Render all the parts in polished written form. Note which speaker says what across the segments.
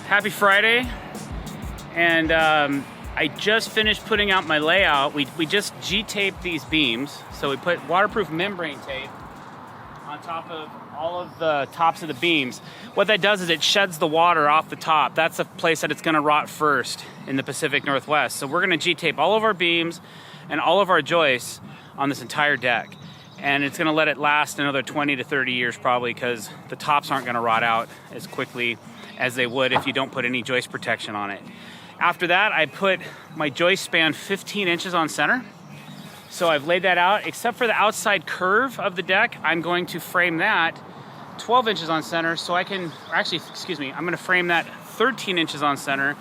Speaker 1: Happy Friday, and I just finished putting out my layout. We just G-taped these beams, so we put waterproof membrane tape on top of all of the tops of the beams. What that does is it sheds the water off the top. That's the place that it's going to rot first in the Pacific Northwest. So we're going to G-tape all of our beams and all of our joists on this entire deck. And it's going to let it last another 20 to 30 years probably, because the tops aren't going to rot out as quickly as they would if you don't put any joist protection on it. After that, I put my joist span 15 inches on center. So I've laid that out. Except for the outside curve of the deck, I'm going to frame that 12 inches on center so I can, I'm going to frame that 13 inches on center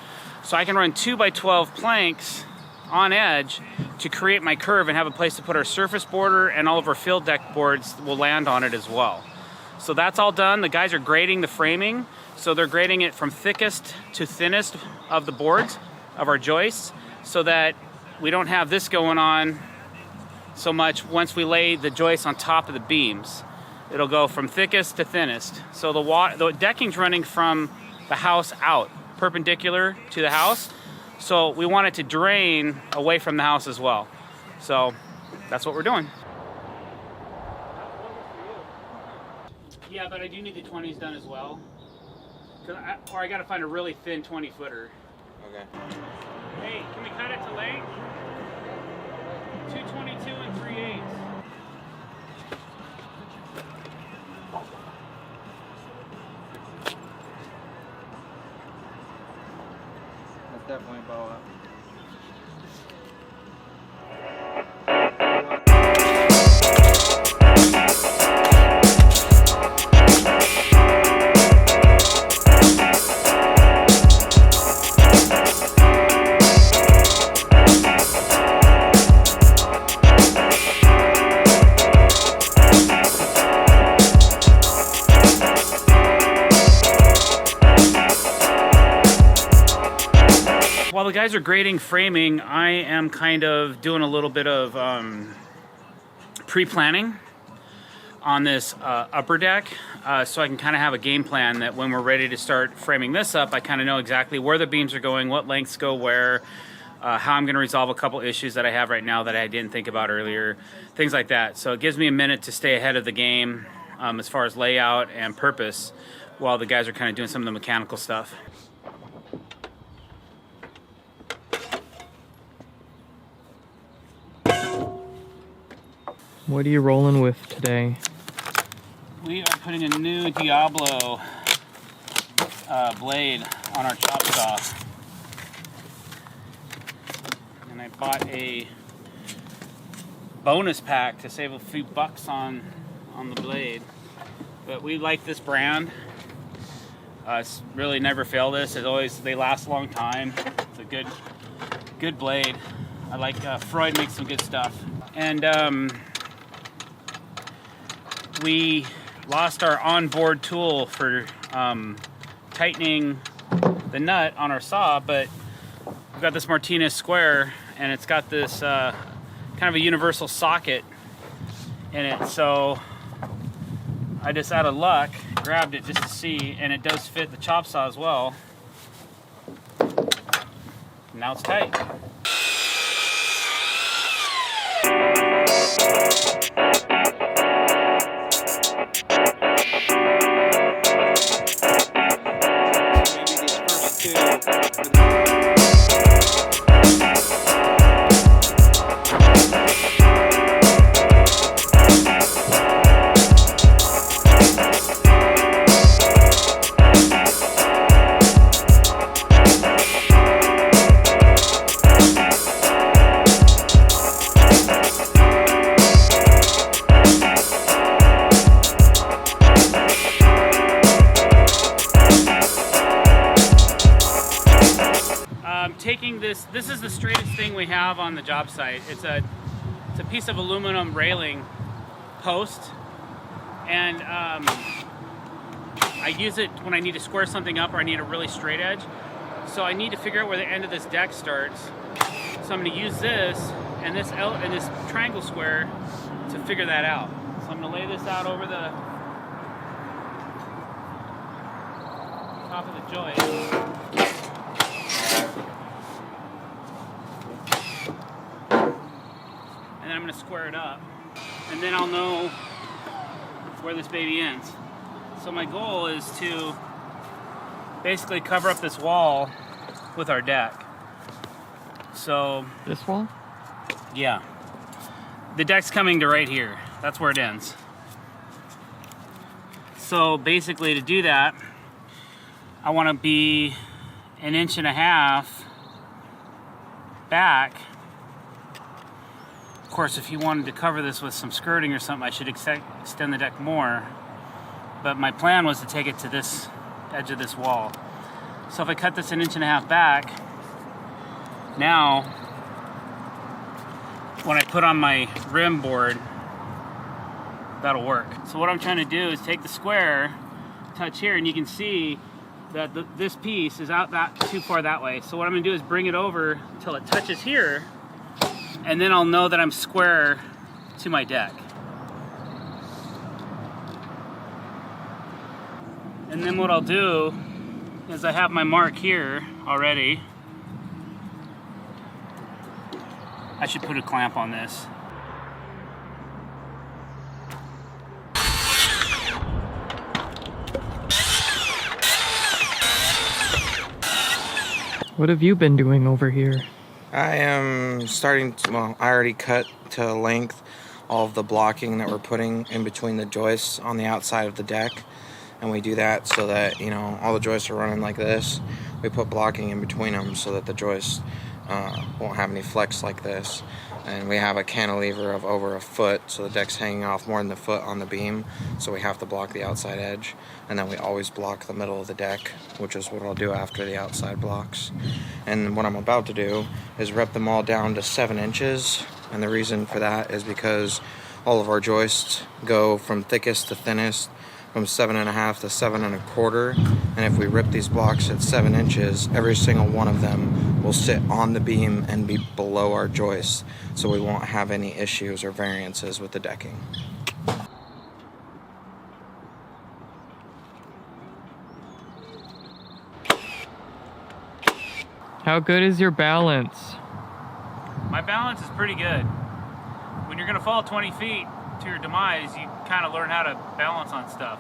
Speaker 1: so I can run 2x12 planks on edge to create my curve and have a place to put our surface border, and all of our field deck boards will land on it as well. So that's all done. The guys are grading the framing. So they're grading it from thickest to thinnest of the boards of our joists so that we don't have this going on so much. Once we lay the joists on top of the beams, it'll go from thickest to thinnest. So the decking's running from the house out, perpendicular to the house. So we want it to drain away from the house as well. So that's what we're doing. Yeah, but I do need the 20s done as well. Or I gotta find a really thin 20-footer.
Speaker 2: Okay.
Speaker 1: Hey, can we cut it to length? 222 and 3/8.
Speaker 2: That's definitely a bow up.
Speaker 1: While the guys are grading framing, I am kind of doing a little bit of pre-planning on this upper deck, so I can kind of have a game plan that when we're ready to start framing this up, I kind of know exactly where the beams are going, what lengths go where, how I'm going to resolve a couple issues that I have right now that I didn't think about earlier, things like that. So it gives me a minute to stay ahead of the game as far as layout and purpose, while the guys are kind of doing some of the mechanical stuff.
Speaker 3: What are you rolling with today?
Speaker 1: We are putting a new Diablo blade on our chop saw. And I bought a bonus pack to save a few bucks on the blade. But we like this brand. It's really never failed us. They last a long time. It's a good blade. I like Freud makes some good stuff. And we lost our onboard tool for tightening the nut on our saw, but we've got this Martinez square, and it's got this kind of a universal socket in it. So I just, out of luck, grabbed it just to see, and it does fit the chop saw as well. Now it's tight. Taking this is the straightest thing we have on the job site. It's a piece of aluminum railing post, and I use it when I need to square something up or I need a really straight edge. So I need to figure out where the end of this deck starts. So I'm going to use this and this triangle square to figure that out. So I'm going to lay this out over the top of the joist. And then I'm gonna square it up. And then I'll know where this baby ends. So my goal is to basically cover up this wall with our deck. So
Speaker 3: This wall?
Speaker 1: yeah, the deck's coming to right here. That's where it ends. So basically to do that, I want to be 1.5 inches back. Of course, if you wanted to cover this with some skirting or something, I should extend the deck more. But my plan was to take it to this edge of this wall. So if I cut this 1.5 inches back, now when I put on my rim board, that'll work. So what I'm trying to do is take the square, touch here, and you can see that this piece is out that too far that way. So what I'm gonna do is bring it over until it touches here, and then I'll know that I'm square to my deck. And then what I'll do is I have my mark here already. I should put a clamp on this.
Speaker 3: What have you been doing over here?
Speaker 2: I am starting to, well, I already cut to length all of the blocking that we're putting in between the joists on the outside of the deck. And we do that so that, you know, all the joists are running like this. We put blocking in between them so that the joists won't have any flex like this. And we have a cantilever of over 1 foot, so the deck's hanging off more than the foot on the beam, so we have to block the outside edge. And then we always block the middle of the deck, which is what I'll do after the outside blocks. And what I'm about to do is rip them all down to 7 inches, and the reason for that is because all of our joists go from thickest to thinnest, from 7.5 to 7.25, and if we rip these blocks at 7 inches, every single one of them will sit on the beam and be below our joists, so we won't have any issues or variances with the decking.
Speaker 3: How good is your balance?
Speaker 1: My balance is pretty good. When you're gonna fall 20 feet to your demise, you kind of learn how to balance on stuff.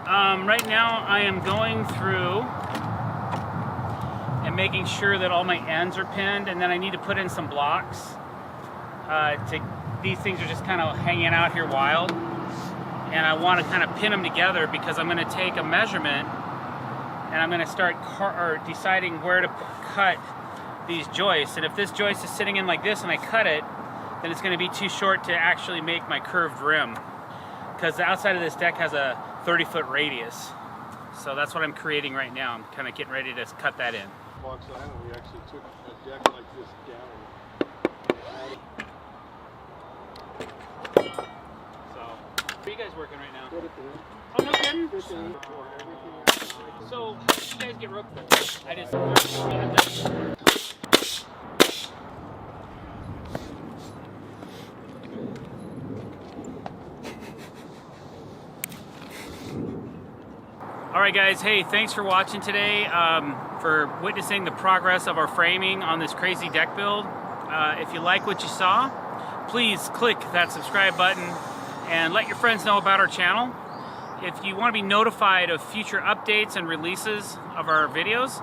Speaker 1: Right now I am going through and making sure that all my ends are pinned, and then I need to put in some blocks. These things are just kind of hanging out here wild, and I want to kind of pin them together because I'm going to take a measurement and I'm going to start deciding where to cut these joists. And if this joist is sitting in like this and I cut it, then it's going to be too short to actually make my curved rim, because the outside of this deck has a 30-foot radius. So that's what I'm creating right now. I'm kind of getting ready to cut that in.
Speaker 4: Fox Island, we actually took a deck like this down.
Speaker 1: So, where are you guys working right now?
Speaker 4: Put it there.
Speaker 1: Oh, no kidding?
Speaker 4: Put it in.
Speaker 1: So, how did you guys get roped? I just... Alright guys, hey, thanks for watching today, for witnessing the progress of our framing on this crazy deck build. If you like what you saw, please click that subscribe button and let your friends know about our channel. If you want to be notified of future updates and releases of our videos,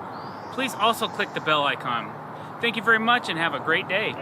Speaker 1: please also click the bell icon. Thank you very much and have a great day.